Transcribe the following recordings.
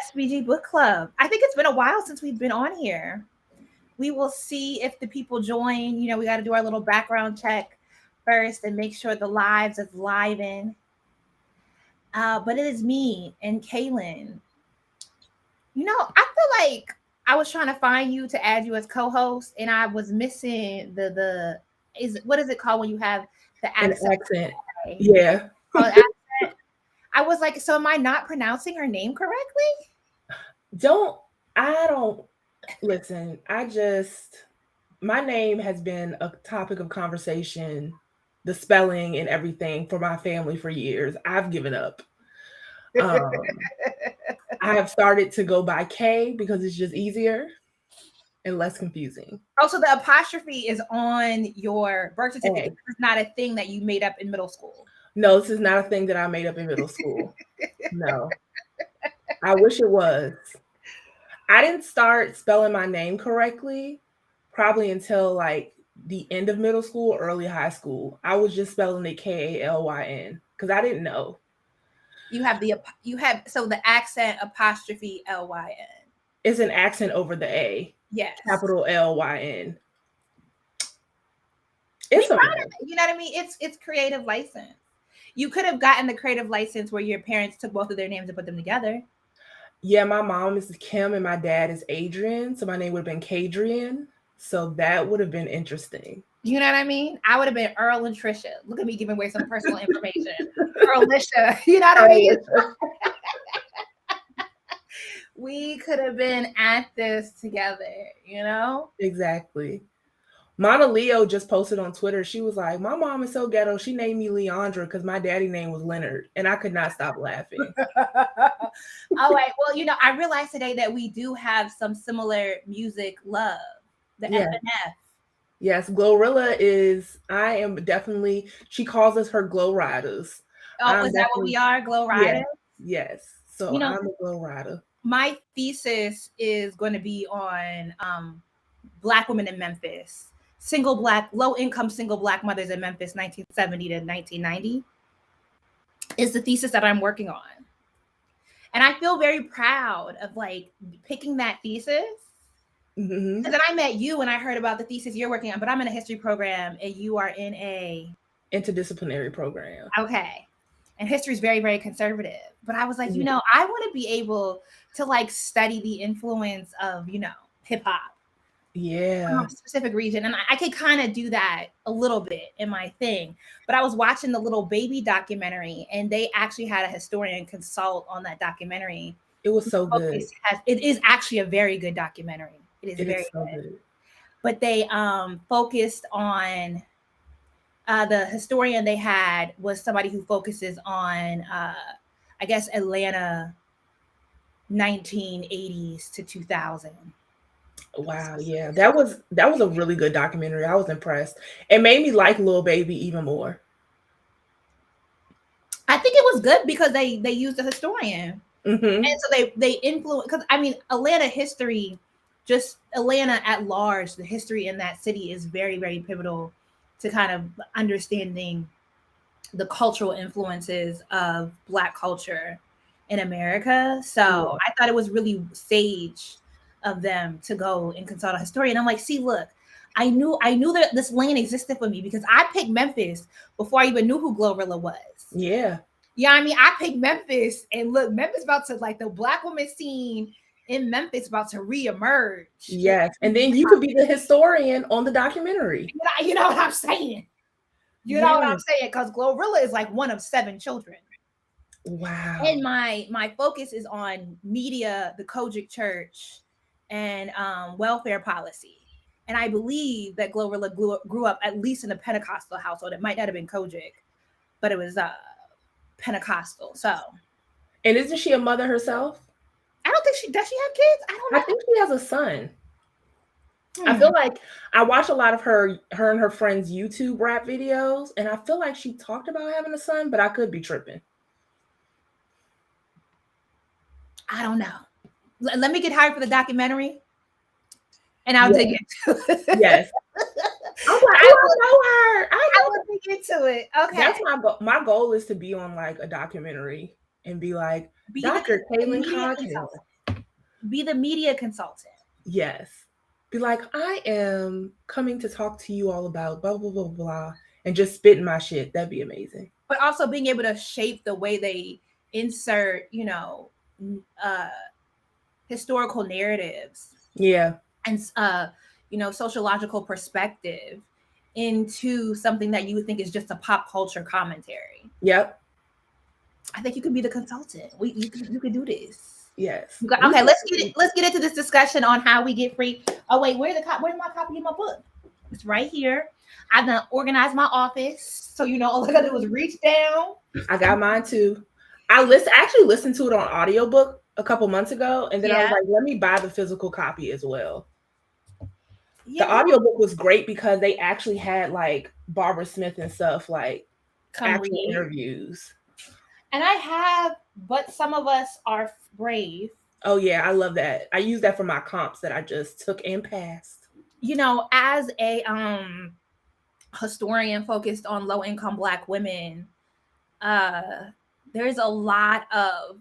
SBG Book Club. I think it's been a while since we've been on here. We will see if the people join. You know, we got to do our little background check first and make sure the lives is live in. But it is me and Ka'lyn. You know, I feel like I was trying to find you to add you as co-host, and I was missing the is what is it called when you have the An accent? accent. Yeah. Called accent. I was like, so am I not pronouncing her name correctly? I don't listen. My name has been a topic of conversation, the spelling and everything for my family for years. I've given up. Um, I have started to go by K because it's just easier and less confusing. Also, the apostrophe is on your birth certificate. A. It's not a thing that you made up in middle school. No, this is not a thing that I made up in middle school. No, I wish it was. I didn't start spelling my name correctly probably until like the end of middle school, early high school. I was just spelling it Kalyn because I didn't know. So the accent apostrophe Lyn. It's an accent over the A, Yes. capital Lyn. We It's a proud of it. You know what I mean? It's creative license. You could have gotten the creative license where your parents took both of their names and put them together. Yeah, my mom is Kim and my dad is Adrian, so my name would have been Kadrian. So that would have been interesting. You know what I mean? I would have been Earl and Trisha. Look at me giving away some personal information. Earlisha. You know what I mean? We could have been at this together, you know? Exactly. Mana Leo just posted on Twitter. She was like, "My mom is so ghetto. She named me Leandra because my daddy name was Leonard," and I could not stop laughing. All right. Well, you know, I realized today that we do have some similar music love. The FNF. Yes, Glorilla is. I am definitely. She calls us her Glow Riders. Oh, is that what we are? Glow Riders? Yes. So you know, I'm a Glow Rider. My thesis is going to be on Black women in Memphis. Low-income single Black mothers in Memphis, 1970 to 1990, is the thesis that I'm working on. And I feel very proud of like picking that thesis. Mm-hmm. Because then I met you and I heard about the thesis you're working on, but I'm in a history program and you are in a interdisciplinary program. Okay. And history is very, very conservative. But I was like, you know, I want to be able to like study the influence of, you know, hip hop. Yeah. A specific region. And I could kind of do that a little bit in my thing. But I was watching the Little Baby documentary and they actually had a historian consult on that documentary. It was so good. It is actually a very good documentary. It is very so good. But they focused on the historian they had was somebody who focuses on I guess Atlanta 1980s to 2000. Wow, yeah. That was a really good documentary. I was impressed. It made me like Lil Baby even more. I think it was good because they used a historian. Mm-hmm. And so they influence, because I mean Atlanta history, just Atlanta at large, the history in that city is very, very pivotal to kind of understanding the cultural influences of Black culture in America. So I thought it was really sage of them to go and consult a historian. I'm like, see, look, I knew that this lane existed for me because I picked Memphis before I even knew who Glorilla was. Yeah. Yeah, I mean, I picked Memphis, and look, Memphis about to, like, the Black woman scene in Memphis about to reemerge. Yes, and then you could be the historian on the documentary. You know what I'm saying? You know what I'm saying? Because Glorilla is like one of 7 children. Wow. And my focus is on media, the Kojic Church, and welfare policy. And I believe that Glorilla grew up at least in a Pentecostal household. It might not have been Kojic, but it was Pentecostal. So, and isn't she a mother herself? I don't think does she have kids? I don't know. I think she has a son. I feel like I watch a lot of her and her friends' YouTube rap videos, and I feel like she talked about having a son, but I could be tripping. I don't know. Let me get hired for the documentary, and I'll dig into it. Yes. I'm like, I don't know her. I will dig into it. Okay. That's my goal is to be on like a documentary and be like, Be Dr. the Ka'lyn media Coghill. consultant. Be the media consultant. Yes. Be like, I am coming to talk to you all about blah, blah, blah, blah, and just spitting my shit. That'd be amazing. But also being able to shape the way they insert, historical narratives. Yeah. And, sociological perspective into something that you would think is just a pop culture commentary. Yep. I think you could be the consultant. You could do this. Yes. Okay, let's get into this discussion on how we get free. Oh wait, where's my copy of my book? It's right here. I've done organized my office, so all I gotta do is reach down. I got mine too. I actually listened to it on audiobook a couple months ago, and then I was like, let me buy the physical copy as well. Yeah. The audiobook was great because they actually had like Barbara Smith and stuff, like actual interviews. And I have, but some of us are brave. Oh yeah, I love that. I use that for my comps that I just took and passed. As a historian focused on low-income Black women, there's a lot of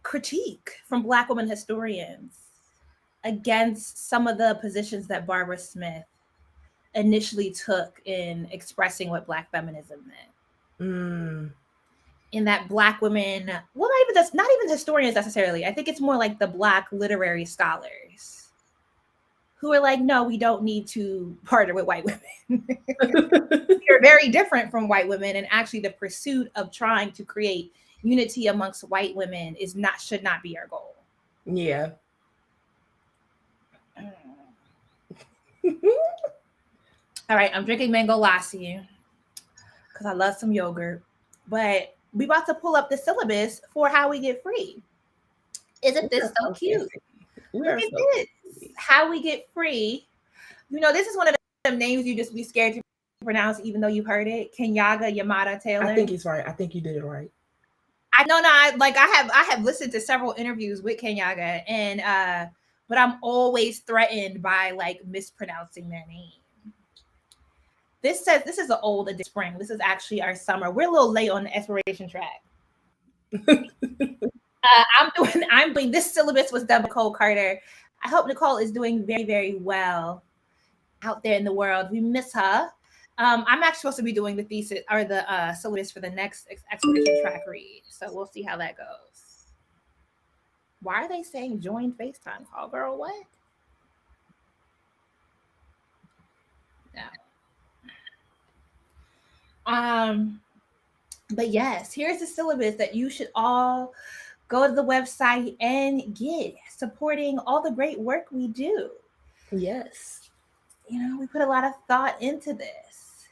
critique from Black women historians against some of the positions that Barbara Smith initially took in expressing what Black feminism meant. In that Black women, not even historians necessarily. I think it's more like the Black literary scholars who are like, no, we don't need to partner with white women. We're very different from white women, and actually the pursuit of trying to create unity amongst white women should not be our goal. Yeah. All right, I'm drinking mango lassi because I love some yogurt, but we about to pull up the syllabus for how we get free. Isn't this so cute? Look at this. How we get free. This is one of the names you just be scared to pronounce, even though you've heard it. Kenyaga Yamada Taylor. I think he's right. I think you did it right. I have listened to several interviews with Kenyaga, and but I'm always threatened by like mispronouncing their name. This says this is an old edition spring. This is actually our summer. We're a little late on the expiration track. I'm doing this syllabus was done by Nicole Carter. I hope Nicole is doing very, very well out there in the world. We miss her. I'm actually supposed to be doing the thesis or the syllabus for the next expedition track read. So we'll see how that goes. Why are they saying join FaceTime call, girl? What? No. But yes, here's the syllabus that you should all go to the website and get, supporting all the great work we do. Yes. We put a lot of thought into this.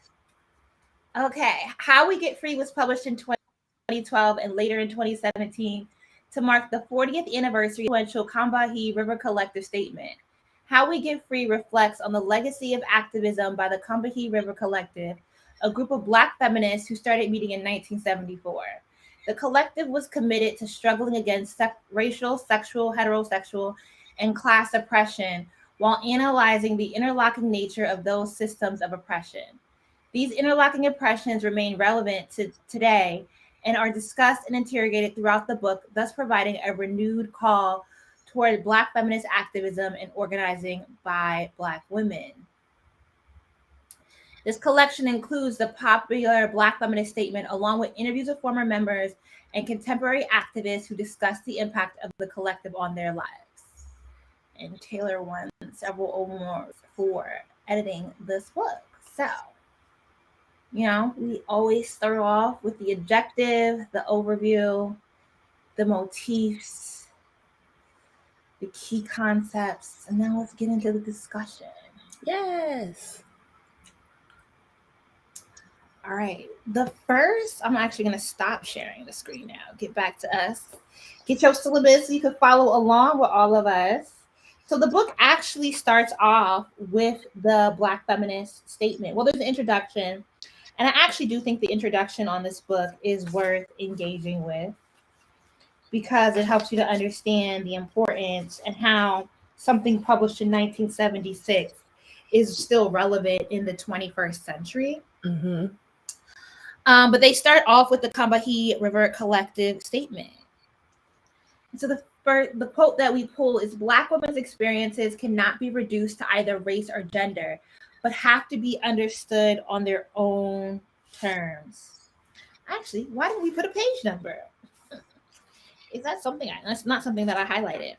Okay, How We Get Free was published in 2012 and later in 2017 to mark the 40th anniversary of the influential Combahee River Collective statement. How We Get Free reflects on the legacy of activism by the Combahee River Collective, a group of Black feminists who started meeting in 1974. The collective was committed to struggling against racial, sexual, heterosexual, and class oppression while analyzing the interlocking nature of those systems of oppression. These interlocking oppressions remain relevant to today and are discussed and interrogated throughout the book, thus providing a renewed call toward Black feminist activism and organizing by Black women. This collection includes the popular Black feminist statement, along with interviews with former members and contemporary activists who discuss the impact of the collective on their lives. And Taylor won several awards for editing this book. So, we always start off with the objective, the overview, the motifs, the key concepts, and now let's get into the discussion. Yes. All right. The first, I'm actually going to stop sharing the screen now. Get back to us. Get your syllabus so you can follow along with all of us. So the book actually starts off with the Black feminist statement. Well, there's an introduction. And I actually do think the introduction on this book is worth engaging with because it helps you to understand the importance and how something published in 1976 is still relevant in the 21st century. Mm-hmm. But they start off with the Combahee River Collective statement. So the quote that we pull is, Black women's experiences cannot be reduced to either race or gender, but have to be understood on their own terms. Actually, why didn't we put a page number? Is that something? That's not something that I highlighted.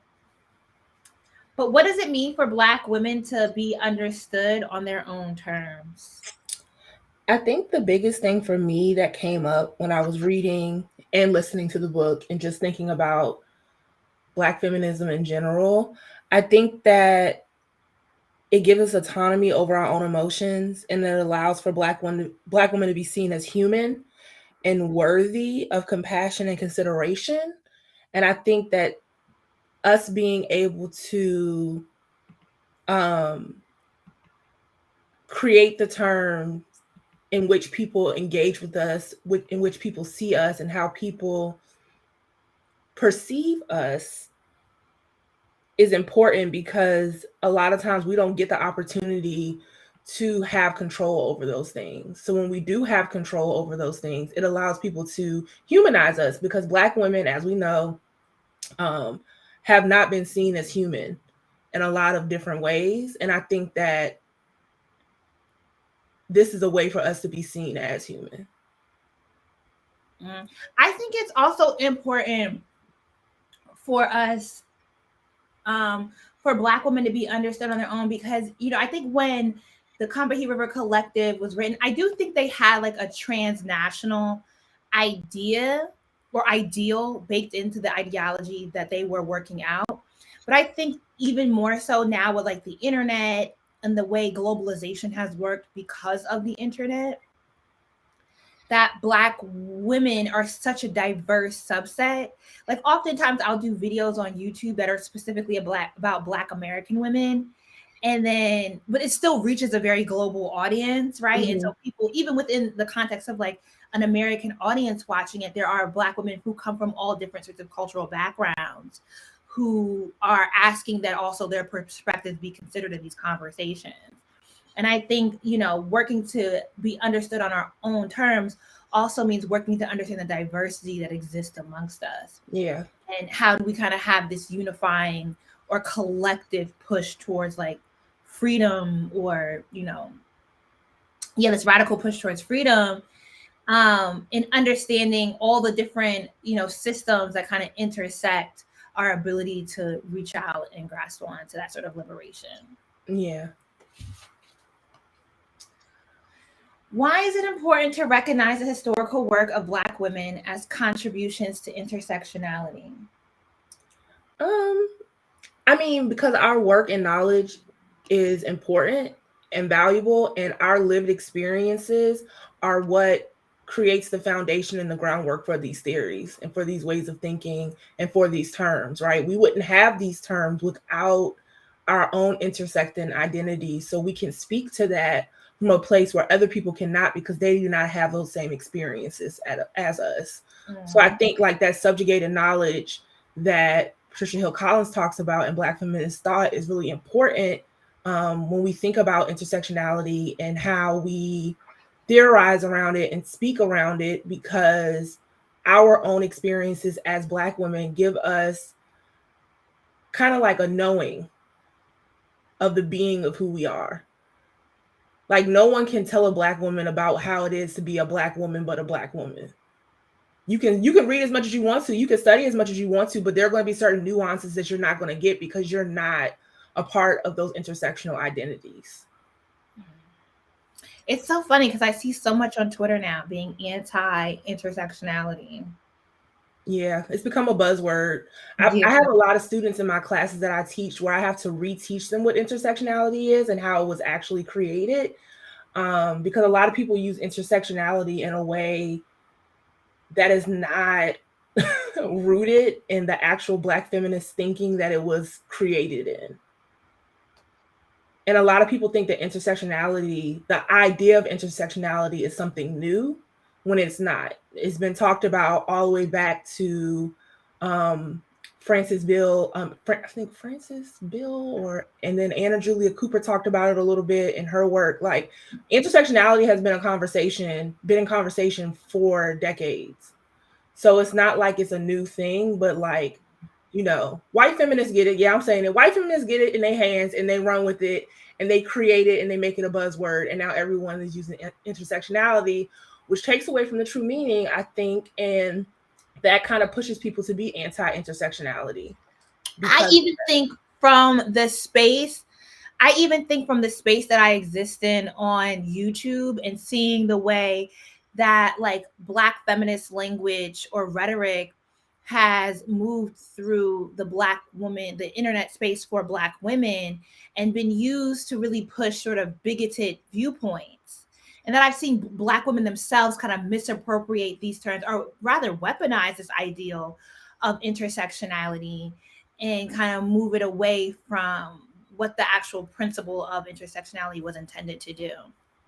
But what does it mean for Black women to be understood on their own terms? I think the biggest thing for me that came up when I was reading and listening to the book and just thinking about Black feminism in general, I think that it gives us autonomy over our own emotions, and it allows for Black women to be seen as human and worthy of compassion and consideration. And I think that us being able to create the term in which people engage with us, in which people see us, and how people perceive us is important, because a lot of times we don't get the opportunity to have control over those things. So when we do have control over those things, it allows people to humanize us, because Black women, as we know, have not been seen as human in a lot of different ways. And I think that this is a way for us to be seen as human. I think it's also important for us, for Black women to be understood on their own, because, you know, I think when the Combahee River Collective was written, I do think they had like a transnational idea or ideal baked into the ideology that they were working out. But I think even more so now with like the internet and the way globalization has worked because of the internet, that Black women are such a diverse subset. Like oftentimes I'll do videos on YouTube that are specifically about Black American women. And then, but it still reaches a very global audience, right? Mm-hmm. And so people, even within the context of like an American audience watching it, there are Black women who come from all different sorts of cultural backgrounds who are asking that also their perspectives be considered in these conversations. And I think, you know, working to be understood on our own terms also means working to understand the diversity that exists amongst us. Yeah. And how do we kind of have this unifying or collective push towards like freedom, or, you know, this radical push towards freedom, and understanding all the different, you know, systems that kind of intersect our ability to reach out and grasp on to that sort of liberation. Yeah. Why is it important to recognize the historical work of Black women as contributions to intersectionality? I mean, because our work and knowledge is important and valuable, and our lived experiences are what creates the foundation and the groundwork for these theories and for these ways of thinking and for these terms, right? We wouldn't have these terms without our own intersecting identity. So we can speak to that from a place where other people cannot, because they do not have those same experiences as us. Mm-hmm. So I think like that subjugated knowledge that Patricia Hill Collins talks about in Black feminist thought is really important when we think about intersectionality and how we theorize around it and speak around it, because our own experiences as Black women give us kind of like a knowing of the being of who we are. Like no one can tell a Black woman about how it is to be a Black woman but a Black woman. You can read as much as you want to, you can study as much as you want to, but there are going to be certain nuances that you're not going to get because you're not a part of those intersectional identities. It's so funny because I see so much on Twitter now being anti-intersectionality. Yeah, it's become a buzzword. I have a lot of students in my classes that I teach where I have to reteach them what intersectionality is and how it was actually created, because a lot of people use intersectionality in a way that is not rooted in the actual Black feminist thinking that it was created in. And a lot of people think that intersectionality, the idea of intersectionality, is something new when it's not. It's been talked about all the way back to Francis Bill, I think Francis Bill, and then Anna Julia Cooper talked about it a little bit in her work. Like, intersectionality has been in conversation for decades. So it's not like it's a new thing, but like, white feminists get it. Yeah, I'm saying it. White feminists get it in their hands and they run with it and they create it and they make it a buzzword. And now everyone is using intersectionality, which takes away from the true meaning, I think. And that kind of pushes people to be anti-intersectionality. I even think from the space that I exist in on YouTube and seeing the way that like Black feminist language or rhetoric has moved through the internet space for Black women and been used to really push sort of bigoted viewpoints. And that I've seen Black women themselves kind of misappropriate these terms, or rather weaponize this ideal of intersectionality and kind of move it away from what the actual principle of intersectionality was intended to do.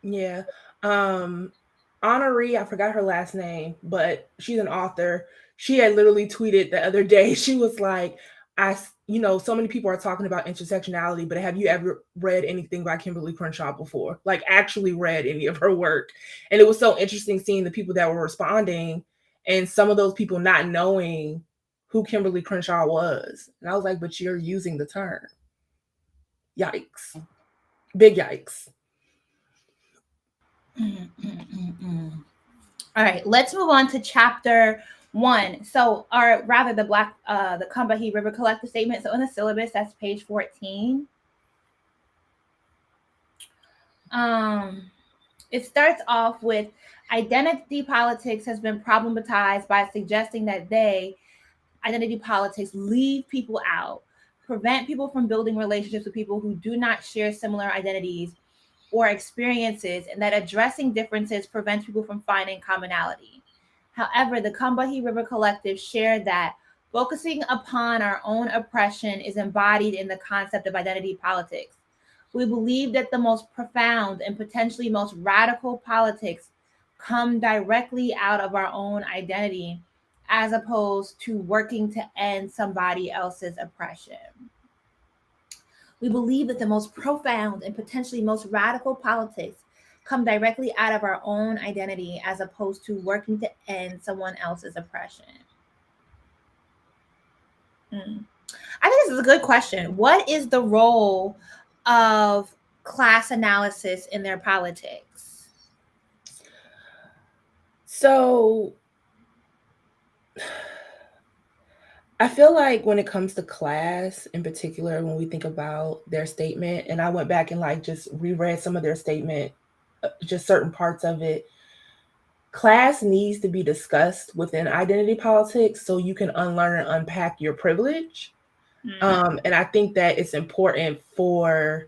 Yeah. Honoree, I forgot her last name, but she's an author. She had literally tweeted the other day. She was like, so many people are talking about intersectionality, but have you ever read anything by Kimberly Crenshaw before? Like, actually read any of her work? And it was so interesting seeing the people that were responding and some of those people not knowing who Kimberly Crenshaw was. And I was like, but you're using the term. Yikes. Big yikes. All right, let's move on to chapter 1. So, or rather, the Combahee River Collective Statement. So, in the syllabus, that's page 14. It starts off with identity politics has been problematized by suggesting that identity politics, leave people out, prevent people from building relationships with people who do not share similar identities or experiences, and that addressing differences prevents people from finding commonality. However, the Combahee River Collective shared that focusing upon our own oppression is embodied in the concept of identity politics. We believe that the most profound and potentially most radical politics come directly out of our own identity, as opposed to working to end somebody else's oppression. We believe that the most profound and potentially most radical politics come directly out of our own identity as opposed to working to end someone else's oppression. I think this is a good question. What is the role of class analysis in their politics? So I feel like when it comes to class in particular, when we think about their statement, and I went back and like just reread some of their statement, just certain parts of it, class needs to be discussed within identity politics so you can unlearn and unpack your privilege. And I think that it's important for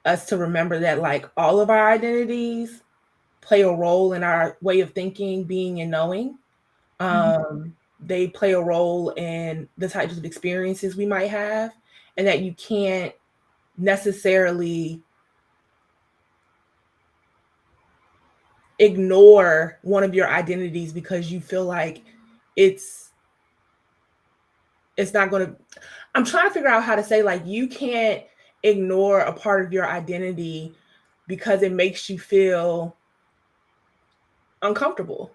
us to remember that like all of our identities play a role in our way of thinking, being, and knowing. They play a role in the types of experiences we might have, and that you can't necessarily ignore one of your identities because you feel like it's not going to. I'm trying to figure out how to say, like, you can't ignore a part of your identity because it makes you feel uncomfortable,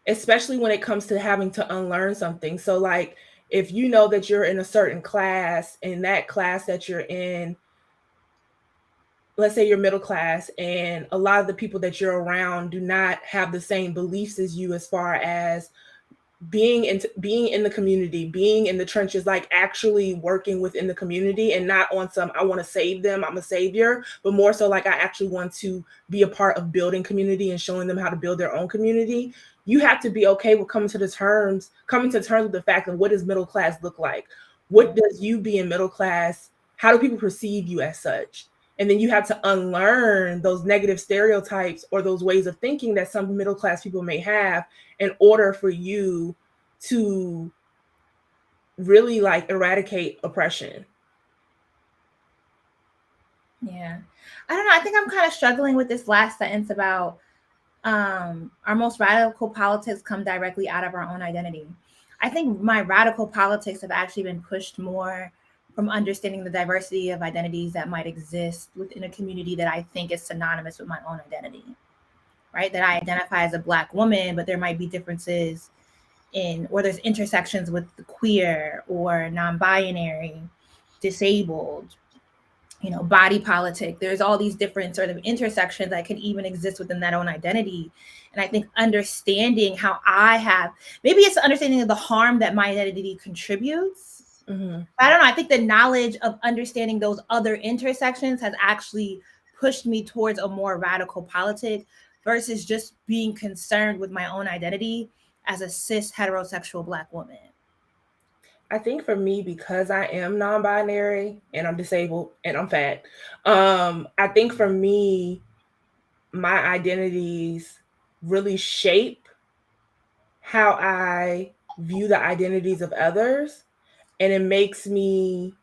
especially when it comes to having to unlearn something. So like, if you know that you're in a certain class, and that class that you're in, let's say you're middle class, and a lot of the people that you're around do not have the same beliefs as you as far as being in the community, being in the trenches, like actually working within the community, and not on some I want to save them, I'm a savior, but more so like I actually want to be a part of building community and showing them how to build their own community. You have to be okay with coming to terms with the fact of what does middle class look like? What does you being middle class, how do people perceive you as such? And then you have to unlearn those negative stereotypes or those ways of thinking that some middle class people may have in order for you to really like eradicate oppression. Yeah. I don't know. I think I'm kind of struggling with this last sentence about our most radical politics come directly out of our own identity. I think my radical politics have actually been pushed more from understanding the diversity of identities that might exist within a community that I think is synonymous with my own identity, right? That I identify as a Black woman, but there might be differences or there's intersections with the queer or non-binary, disabled, body politic. There's all these different sort of intersections that can even exist within that own identity. And I think understanding how maybe it's understanding of the harm that my identity contributes. Mm-hmm. I don't know. I think the knowledge of understanding those other intersections has actually pushed me towards a more radical politic versus just being concerned with my own identity as a cis heterosexual Black woman. I think for me, because I am non-binary and I'm disabled and I'm fat, I think for me, my identities really shape how I view the identities of others. And it makes me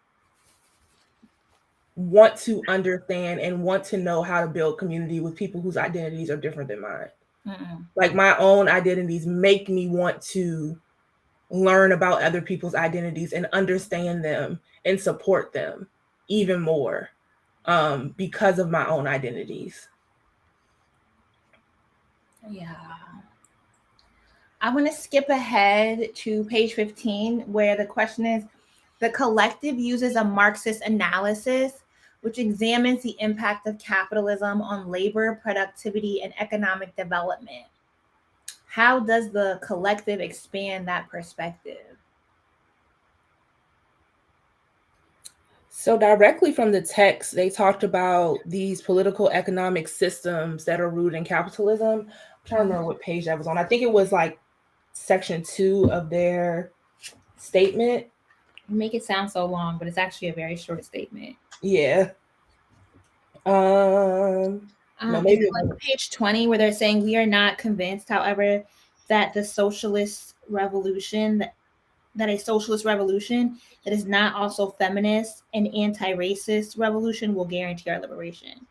want to understand and want to know how to build community with people whose identities are different than mine. Mm-mm. Like my own identities make me want to learn about other people's identities and understand them and support them even more because of my own identities. Yeah. I'm going to skip ahead to page 15, where the question is, the collective uses a Marxist analysis which examines the impact of capitalism on labor, productivity, and economic development. How does the collective expand that perspective? So directly from the text, they talked about these political economic systems that are rooted in capitalism. I'm trying to remember what page that was on. I think it was like section 2 of their statement. You make it sound so long, but it's actually a very short statement. Yeah. No, maybe is it like page 20 where they're saying we are not convinced, however, that the socialist revolution that a socialist revolution that is not also feminist and anti-racist revolution will guarantee our liberation.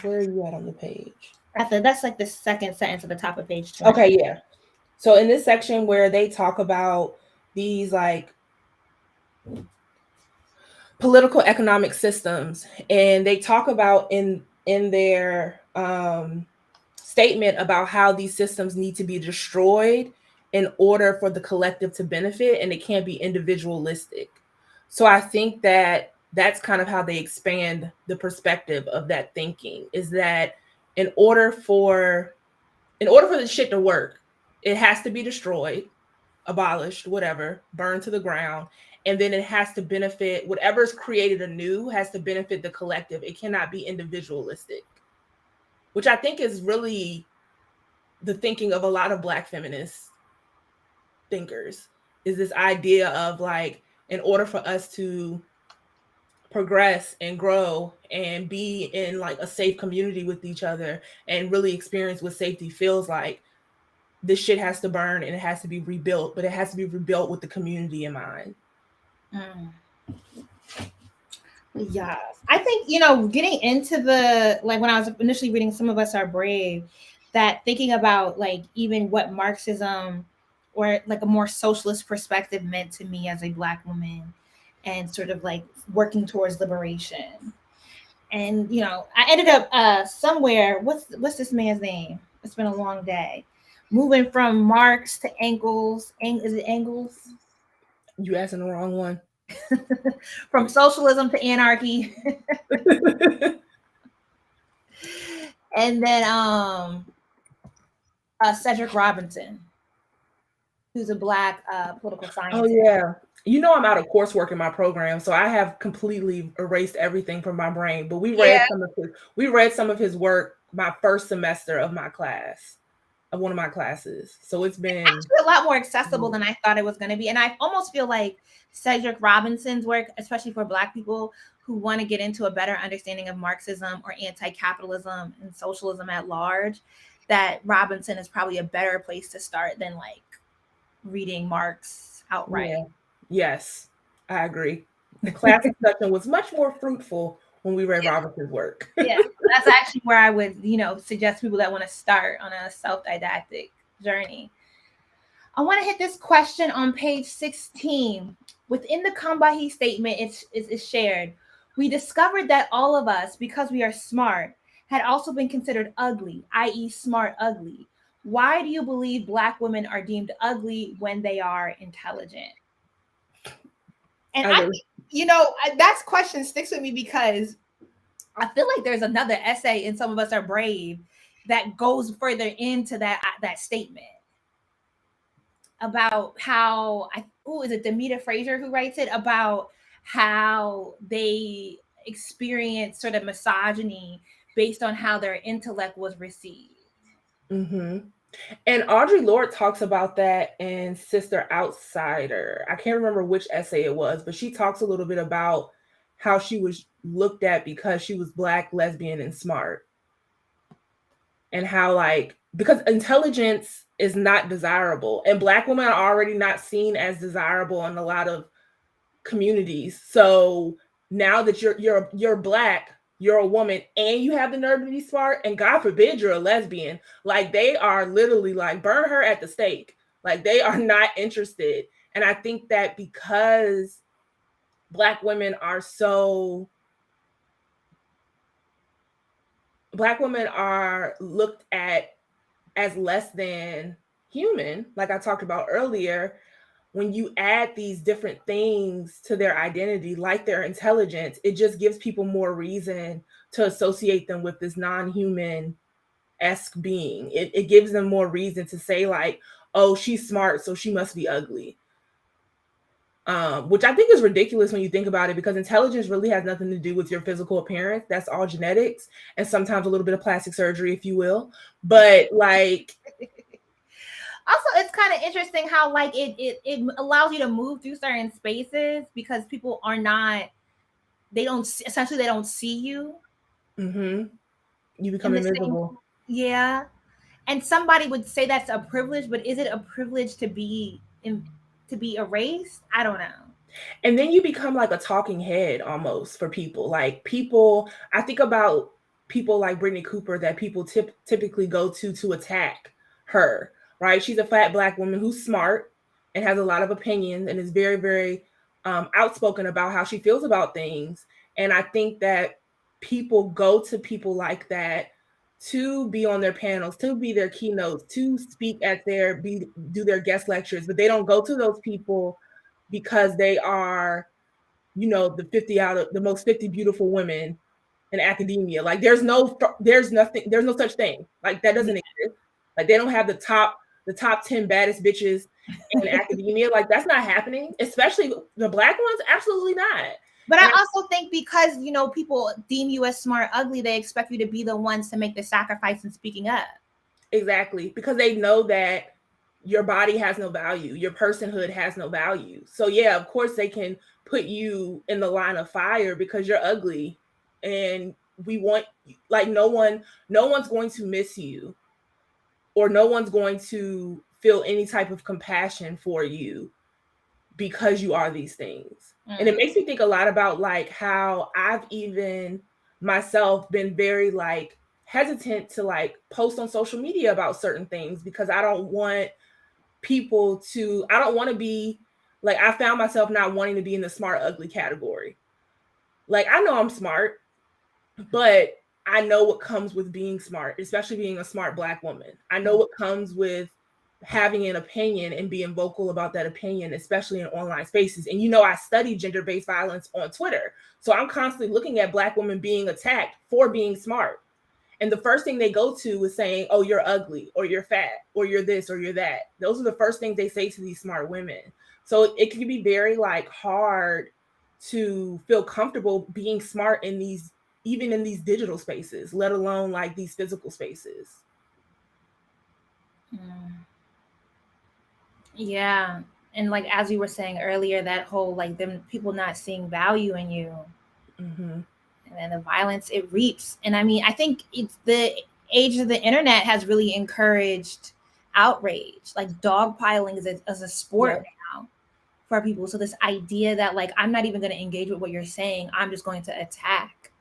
Where are you at on the page? That's like the second sentence at the top of page 20. Okay, yeah. So in this section where they talk about these like political economic systems, and they talk about in their statement about how these systems need to be destroyed in order for the collective to benefit, and it can't be individualistic. So I think that that's kind of how they expand the perspective of that thinking, is that in order for the shit to work, it has to be destroyed, abolished, whatever, burned to the ground. And then it has to benefit whatever's created anew, has to benefit the collective. It cannot be individualistic, which I think is really the thinking of a lot of Black feminist thinkers, is this idea of like, in order for us to progress and grow and be in like a safe community with each other and really experience what safety feels like, this shit has to burn and it has to be rebuilt, but it has to be rebuilt with the community in mind. Yes. I think, getting into like when I was initially reading Some of Us Are Brave, that thinking about like even what Marxism or like a more socialist perspective meant to me as a Black woman and sort of like working towards liberation. And, I ended up somewhere, what's this man's name? It's been a long day. Moving from Marx to Engels. Is it Engels? You asking the wrong one. From socialism to anarchy. And then Cedric Robinson, who's a Black political scientist. Oh yeah. I'm out of coursework in my program, so I have completely erased everything from my brain. But we read some of his work my first semester of my class, of one of my classes. So it's been actually a lot more accessible than I thought it was going to be. And I almost feel like Cedric Robinson's work, especially for Black people who want to get into a better understanding of Marxism or anti-capitalism and socialism at large, that Robinson is probably a better place to start than like reading Marx outright. Yeah. Yes, I agree. The class discussion was much more fruitful when we read Robinson's work. Yeah, that's actually where I would, suggest people that want to start on a self-didactic journey. I want to hit this question on page 16. Within the Kambahi statement, it's shared. We discovered that all of us, because we are smart, had also been considered ugly, i.e., smart ugly. Why do you believe Black women are deemed ugly when they are intelligent? And that question sticks with me because I feel like there's another essay in Some of Us Are Brave that goes further into that statement about how is it Demeter Fraser who writes it, about how they experience sort of misogyny based on how their intellect was received. Mm-hmm. And Audre Lorde talks about that in Sister Outsider. I can't remember which essay it was, but she talks a little bit about how she was looked at because she was Black, lesbian, and smart. And how, like, because intelligence is not desirable, and Black women are already not seen as desirable in a lot of communities. So now that you're Black, you're a woman, and you have the nerve to be smart, and God forbid you're a lesbian, like, they are literally like, burn her at the stake. Like, they are not interested. And I think that because Black women are looked at as less than human, like I talked about earlier, when you add these different things to their identity, like their intelligence, it just gives people more reason to associate them with this non-human-esque being. It gives them more reason to say, like, oh, she's smart, so she must be ugly. Which I think is ridiculous when you think about it, because intelligence really has nothing to do with your physical appearance. That's all genetics, and sometimes a little bit of plastic surgery, if you will. But, like, also, it's kind of interesting how, like, it allows you to move through certain spaces because people are not, they don't see you. Mm-hmm. You become invisible. Yeah. And somebody would say that's a privilege, but is it a privilege to be erased? I don't know. And then you become like a talking head almost for people. Like, people, I think about people like Brittany Cooper that people typically go to attack her, right? She's a fat Black woman who's smart and has a lot of opinions and is very, very outspoken about how she feels about things. And I think that people go to people like that to be on their panels, to be their keynotes, to speak at do their guest lectures, but they don't go to those people because they are, the most 50 beautiful women in academia. Like, there's no such thing. Like, that doesn't exist. Like, they don't have the top 10 baddest bitches in academia. Like, that's not happening, especially the Black ones. Absolutely not. But I also think because, people deem you as smart ugly, they expect you to be the ones to make the sacrifice in speaking up. Exactly. Because they know that your body has no value. Your personhood has no value. So yeah, of course they can put you in the line of fire because you're ugly. And we want, like, no one's going to miss you, or no one's going to feel any type of compassion for you because you are these things. And it makes me think a lot about, like, how I've even myself been very, like, hesitant to, like, post on social media about certain things, because I don't want to be like, I found myself not wanting to be in the smart ugly category. Like, I know I'm smart, but I know what comes with being smart, especially being a smart Black woman. I know what comes with having an opinion and being vocal about that opinion, especially in online spaces. And I study gender-based violence on Twitter, so I'm constantly looking at Black women being attacked for being smart. And the first thing they go to is saying, oh, you're ugly, or you're fat, or you're this, or you're that. Those are the first things they say to these smart women. So it can be very, like, hard to feel comfortable being smart even in these digital spaces, let alone, like, these physical spaces. Yeah. And, like, as we were saying earlier, that whole, like, them people not seeing value in you. Mm-hmm. And then the violence it reaps. And I mean, I think it's the age of the internet has really encouraged outrage, like dogpiling as a sport now for people. So this idea that, like, I'm not even going to engage with what you're saying, I'm just going to attack.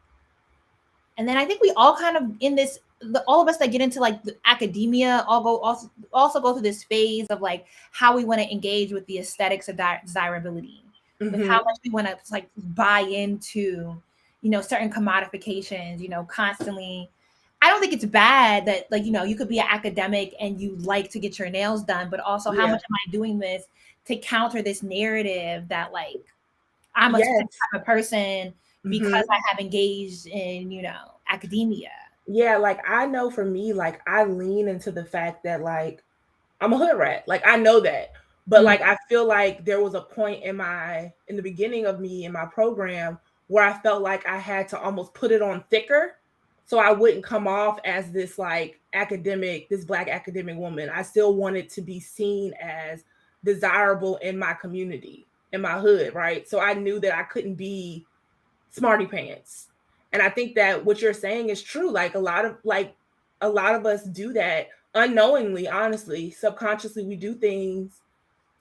And then I think we all kind of in this all of us that get into like the academia also go through this phase of like how we want to engage with the aesthetics of that desirability, with how much we want to like buy into, you know, certain commodifications, you know, constantly. I don't think it's bad that, like, you know, you could be an academic and you like to get your nails done, but also how much am I doing this to counter this narrative that like I'm a certain type of person because I have engaged in, you know, academia. Yeah, like I know for me, like I lean into the fact that like I'm a hood rat. Like I know that. But like I feel like there was a point in the beginning of me in my program where I felt like I had to almost put it on thicker so I wouldn't come off as this like academic, this Black academic woman. I still wanted to be seen as desirable in my community, in my hood, right? So I knew that I couldn't be smarty pants. And I think that what you're saying is true. Like a lot of us do that unknowingly, honestly, subconsciously. We do things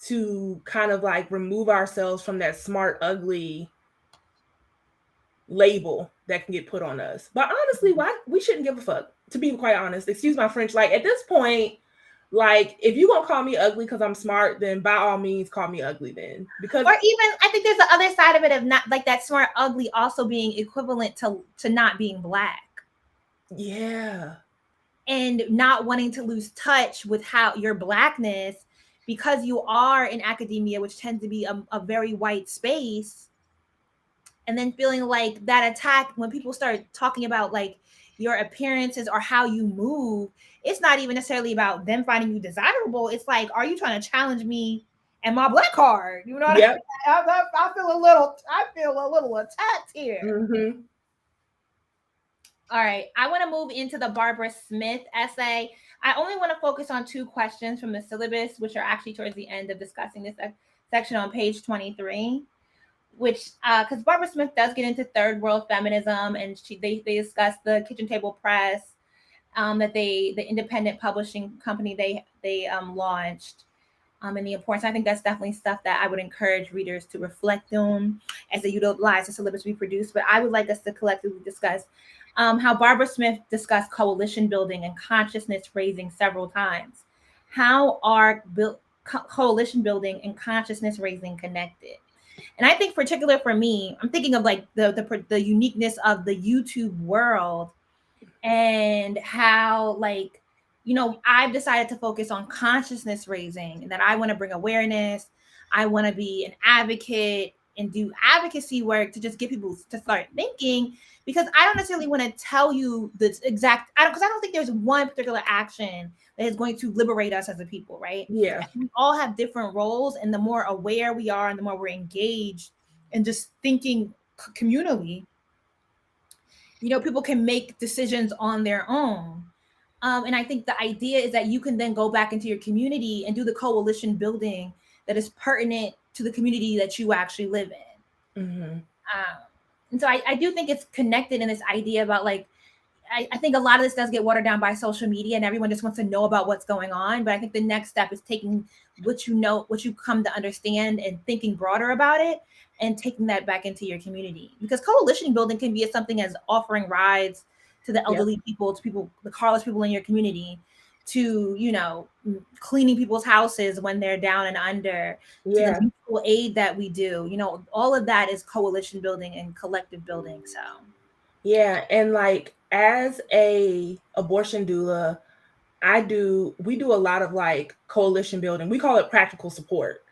to kind of like remove ourselves from that smart ugly label that can get put on us. But honestly, why we shouldn't give a fuck, to be quite honest. Excuse my French. Like at this point, like if you gonna call me ugly because I'm smart, then by all means call me ugly then. Because or even I think there's the other side of it of not like that smart ugly also being equivalent to not being Black. Yeah. And not wanting to lose touch with how your Blackness, because you are in academia, which tends to be a very white space, and then feeling like that attack when people start talking about like your appearances or how you move, it's not even necessarily about them finding you desirable. It's like, are you trying to challenge me and my Black card? You know what Yep. I feel a little attacked here. All right, I want to move into the Barbara Smith essay. I only want to focus on 2 questions from the syllabus, which are actually towards the end of discussing this section on page 23, which because Barbara Smith does get into third world feminism, and they discuss the kitchen table press that the independent publishing company they launched, and the importance. I think that's definitely stuff that I would encourage readers to reflect on as they utilize the syllabus we produce. But I would like us to collectively discuss how Barbara Smith discussed coalition building and consciousness raising several times. How are coalition building and consciousness raising connected? And I think, particular for me, I'm thinking of like the uniqueness of the YouTube world, and how, like, you know, I've decided to focus on consciousness raising, and that I want to bring awareness. I want to be an advocate and do advocacy work to just get people to start thinking, because I don't necessarily want to tell you the exact, because I don't think there's one particular action that is going to liberate us as a people, right? Yeah. We all have different roles, and the more aware we are and the more we're engaged and just thinking communally, you know, people can make decisions on their own. And I think the idea is that you can then go back into your community and do the coalition building that is pertinent to the community that you actually live in. And so I do think it's connected in this idea about like, I think a lot of this does get watered down by social media and everyone just wants to know about what's going on. But I think the next step is taking what you know, what you come to understand, and thinking broader about it and taking that back into your community. Because coalition building can be something as offering rides to the elderly people, to people, the carless people in your community, to, you know, cleaning people's houses when they're down and under, to the mutual aid that we do. You know, all of that is coalition building and collective building. So yeah, and like as a abortion doula, we do a lot of like coalition building. We call it practical support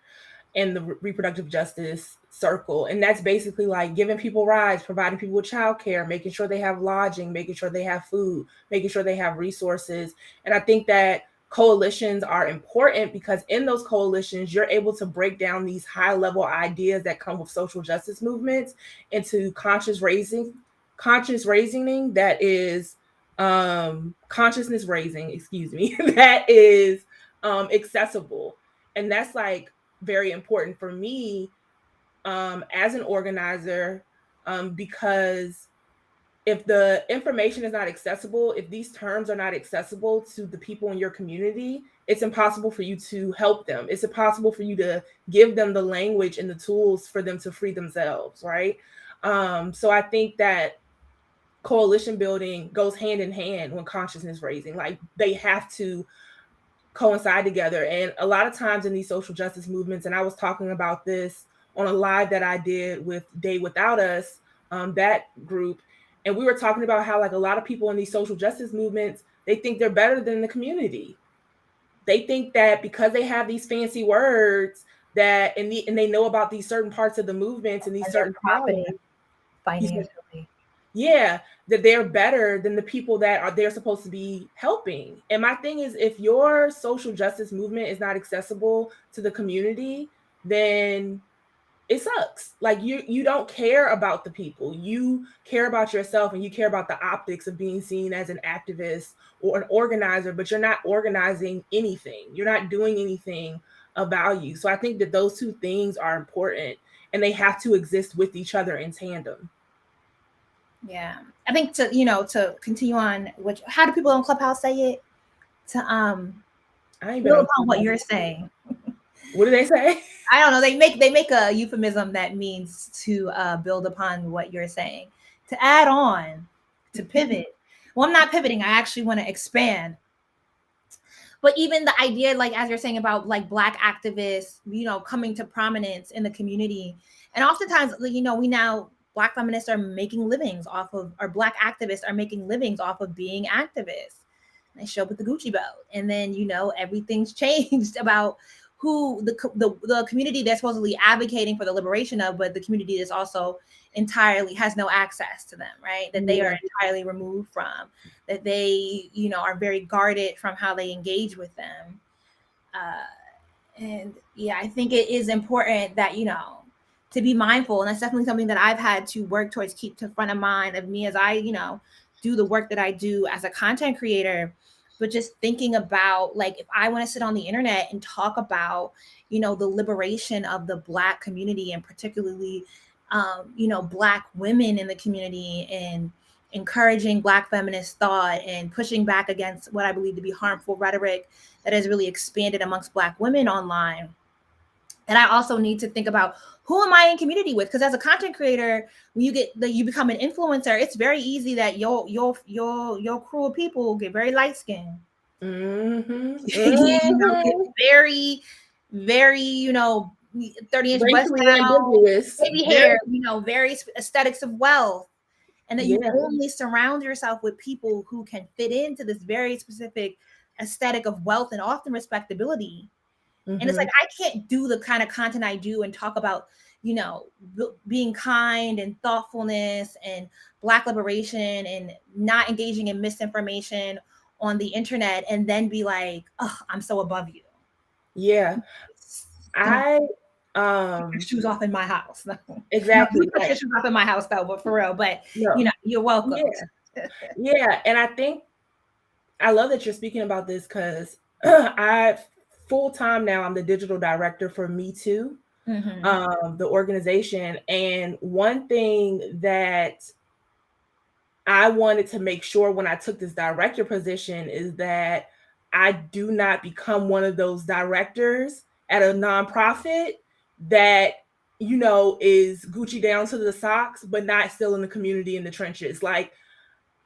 in the reproductive justice circle. And that's basically like giving people rides, providing people with childcare, making sure they have lodging, making sure they have food, making sure they have resources. And I think that coalitions are important because in those coalitions, you're able to break down these high level ideas that come with social justice movements into consciousness raising that is consciousness raising, excuse me, that is accessible. And that's like very important for me as an organizer, because if the information is not accessible, if these terms are not accessible to the people in your community, it's impossible for you to help them. It's impossible for you to give them the language and the tools for them to free themselves, right? So I think that coalition building goes hand in hand when consciousness raising. Like they have to coincide together. And a lot of times in these social justice movements, and I was talking about this on a live that I did with Day Without Us, that group, and we were talking about how like a lot of people in these social justice movements, they think they're better than the community. They think that because they have these fancy words that and they know about these certain parts of the movements and these And they're certain profiting causes, financially. yeah, that they're better than the people that are they're supposed to be helping. And my thing is, if your social justice movement is not accessible to the community, then it sucks. Like you don't care about the people. You care about yourself and you care about the optics of being seen as an activist or an organizer, but you're not organizing anything. You're not doing anything of value. So I think that those two things are important and they have to exist with each other in tandem. Yeah. I think to continue on, which how do people on Clubhouse say it? To I ain't been build on upon what you're saying. What do they say? I don't know. They make a euphemism that means to build upon what you're saying, to add on, to pivot. Well, I'm not pivoting. I actually want to expand. But even the idea, like as you're saying about like Black activists, coming to prominence in the community, and oftentimes, we now Black feminists are making livings off of, or Black activists are making livings off of being activists. And they show up with the Gucci belt, and then everything's changed about who the community they're supposedly advocating for the liberation of, but the community is also entirely has no access to them, right? That they are entirely removed from, that they are very guarded from how they engage with them. And yeah, I think it is important that to be mindful, and that's definitely something that I've had to work towards, keep to front of mind of me as I do the work that I do as a content creator. But just thinking about, like, if I want to sit on the internet and talk about the liberation of the Black community, and particularly Black women in the community, and encouraging Black feminist thought and pushing back against what I believe to be harmful rhetoric that has really expanded amongst Black women online. And I also need to think about, who am I in community with? Because as a content creator, when you become an influencer, it's very easy that your crew of people get very light skinned. Mm-hmm. Get very, very 30-inch bust down, baby hair, very aesthetics of wealth. And that you only surround yourself with people who can fit into this very specific aesthetic of wealth and often respectability. Mm-hmm. And it's like, I can't do the kind of content I do and talk about, being kind and thoughtfulness and Black liberation and not engaging in misinformation on the internet and then be like, oh, I'm so above you. Yeah. Shoes off in my house. Exactly. Put your shoes off in my house though, but for real. But you're welcome. Yeah. And I think I love that you're speaking about this, because I full time now, I'm the digital director for Me Too, the organization. And one thing that I wanted to make sure when I took this director position is that I do not become one of those directors at a nonprofit that, is Gucci down to the socks, but not still in the community, in the trenches. Like,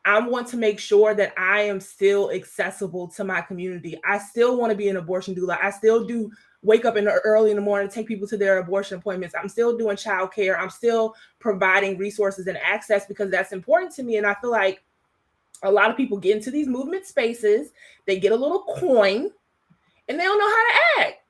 I want to make sure that I am still accessible to my community. I still want to be an abortion doula. I still do wake up early in the morning to take people to their abortion appointments. I'm still doing childcare. I'm still providing resources and access, because that's important to me. And I feel like a lot of people get into these movement spaces, they get a little coin, and they don't know how to act.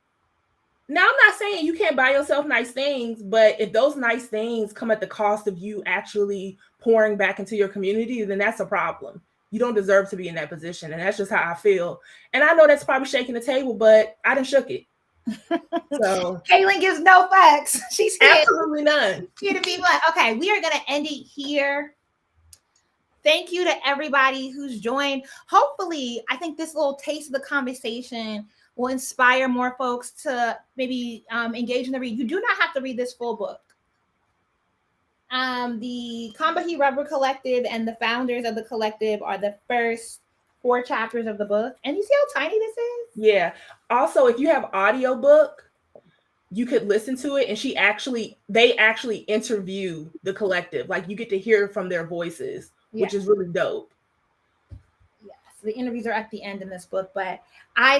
Now, I'm not saying you can't buy yourself nice things, but if those nice things come at the cost of you actually pouring back into your community, then that's a problem. You don't deserve to be in that position. And that's just how I feel. And I know that's probably shaking the table, but I done shook it. So Ka'lyn gives no facts. She's here. Absolutely none. Here to be like, okay, we are going to end it here. Thank you to everybody who's joined. Hopefully, I think this little taste of the conversation will inspire more folks to maybe engage in the read. You do not have to read this full book. The Combahee Rubber Collective and the founders of the collective are the first 4 chapters of the book. And you see how tiny this is? Yeah. Also, if you have audiobook, you could listen to it, and they actually interview the collective. Like, you get to hear from their voices which is really dope. Yes, the interviews are at the end in this book, but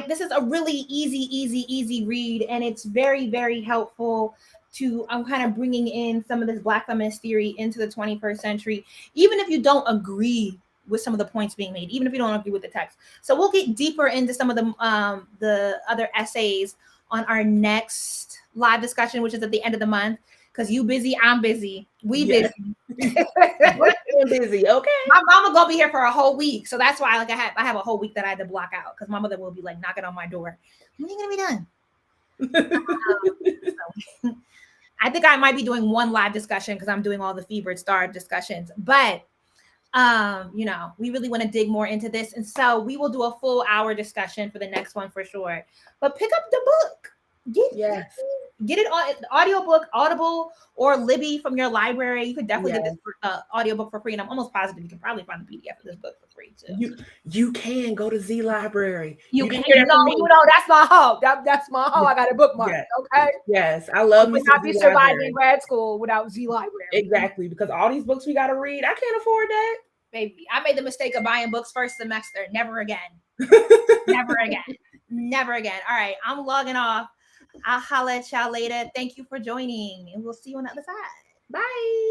this is a really easy read, and it's very, very helpful to I'm kind of bringing in some of this Black feminist theory into the 21st century, even if you don't agree with some of the points being made, even if you don't agree with the text. So we'll get deeper into some of the other essays on our next live discussion, which is at the end of the month. Because you busy, I'm busy, we busy. We're busy, okay. My mama gonna be here for a whole week, so that's why like I have a whole week that I had to block out because my mother will be like knocking on my door. When are you gonna be done? So, I think I might be doing one live discussion because I'm doing all the Fevered Star discussions, but we really want to dig more into this, and so we will do a full hour discussion for the next one for sure. But pick up the book. Get it on audiobook, Audible, or Libby from your library. You could definitely get this audiobook for free, and I'm almost positive you can probably find the PDF of this book for free too. You can go to Z Library. You can hear that from me. No, that's my home. That's my home. I got a bookmark. Yes. Okay. Yes, I love me. Would not be surviving grad school without Z Library. Exactly, because all these books we got to read, I can't afford that. Baby, I made the mistake of buying books first semester. Never again. Never again. Never again. All right, I'm logging off. I'll holla at y'all later. Thank you for joining, and we'll see you on the other side. Bye.